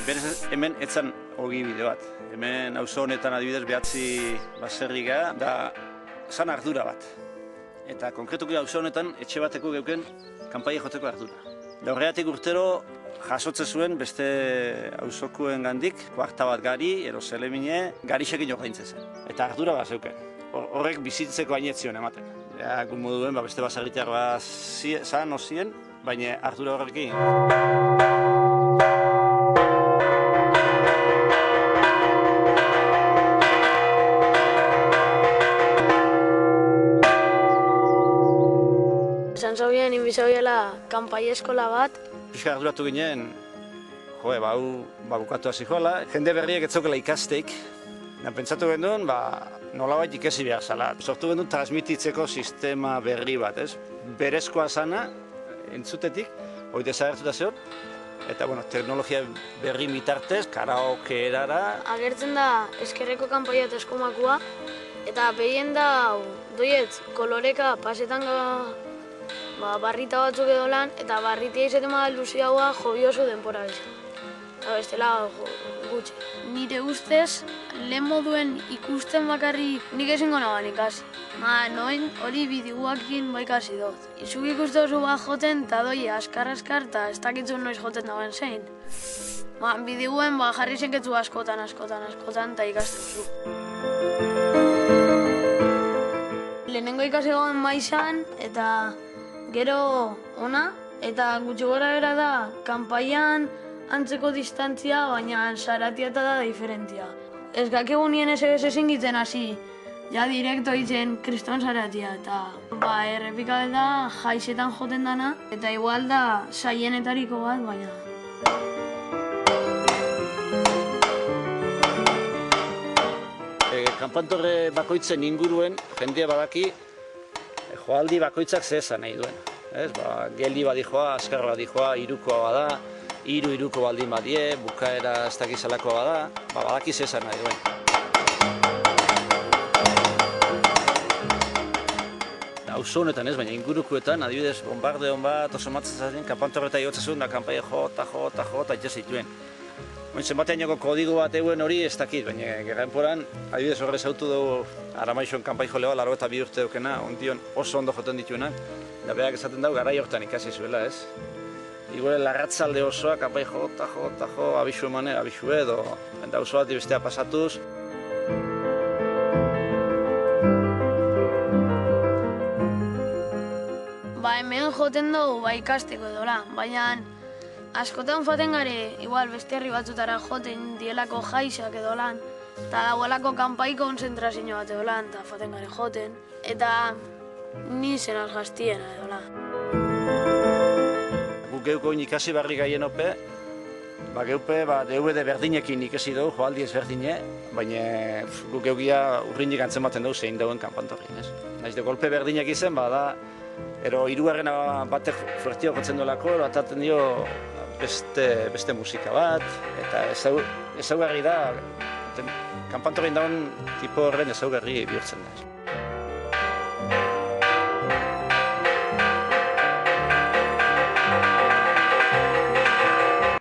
Berez hemen etzan ogi bide bat. Hemen auzo honetan adibidez 9 baserri gara, da zan ardura bat. Eta konkretuki auzo honetan etxe bateko geuken kanpaia joteko ardura. Da horregatik urtero jasotze zuen beste auzokoen gandik, kuarta bat gari, ero zelemine, garixekin ordaintzen zen. Eta ardura bat zeuken. Horrek bizitzeko ainetzion ematen. Gu moduen beste baserritiak zan ozien, baina ardura horrekin. Esan zaubien, inbizabiela kanpai eskola bat. Pixka arduratu ginen, hau bukatu hasi joala, jende berriak etzaukela ikasteik. Pentsatu genuen, nolabait ikasi behar zala. Sortu genuen transmititzeko sistema berri bat, ez? Berezkoa zana, entzutetik, hori desagertuta zehor. Eta, teknologia berri mitartez, karaoke erara. Agertzen da eskerreko kanpaia eta eskomakua, eta behien da, doiet, koloreka pasetan barrita batzuk edo lan, eta barritia izaten luziagoa jobi oso denpora bizan. Eta bestela gutxi. Nire ustez, lehen moduen ikusten bakarrik nik ezingo nagoan ikasi. Noen hori bideoakin ikasi dut. Izuk ikuste oso joten, eta doi askar, eta ez dakitzun noiz joten dagoen zein. Bideoen jarri zenketzu askotan, eta ikasten zu. Lehenengo ikasi goen maizan, eta gero ona, eta gutxi gora bera da, kanpaian antzeko distantzia, baina saratia eta da diferentia. Ez gakegun nien ezin gitzen hasi, ja direkto hitzen kriston saratia, eta errepika da jaizetan joten dana, eta igual da saienetariko bat, baina. Kanpantorre bakoitzen inguruen, jendea badaki, joaldi bakoitzak zehezan nahi duen. Geldi badijoa, azkar badijoa, irukoa bada, iruko baldin badie, bukaera ez dakizalakoa bada, badaki zehezan nahi duen. Auzo honetan ez, baina ingurukoetan, adibidez, bombardeon bat, oso matzen zaten, kanpantorreta igotzen zuen, da kanpaia jota, itxe zituen. Zenbatean joko kodigo bat eguen hori ez dakit, baina gerranporan, adibidez horrez autu dugu Aramaixon kanpai joleoa, 42 urte dukena, ondion oso ondo joten dituenak, da berak esaten dugu garai hortan ikasi zuela, ez? Igore larratzalde osoa, kanpai jota, abisu emane, abisu edo, eta oso bat bestea pasatuz. Hemen joten dugu ikasteko edola, baina askotan faten gare, igual beste herri batzutara joten dielako jaizak edo lan, eta dagoelako kanpai konzentrazio bat edo lan, eta faten gare joten, eta ni zen algaztiena edo lan. Guk geuko ikasi barri gaien ope, geupe DVD berdinekin ikasi dugu, joaldi ez berdine, baina guk geukia urrinik antzematen dugu zein dauen kanpantorrin, ez? Naiz de golpe berdinak izen, ero hirugarrena batek fuertio jotzen duelako, ataten dio beste musika bat, eta ezaugarri da, kanpantorrin dauen tipo horren ezaugarri bihurtzen da.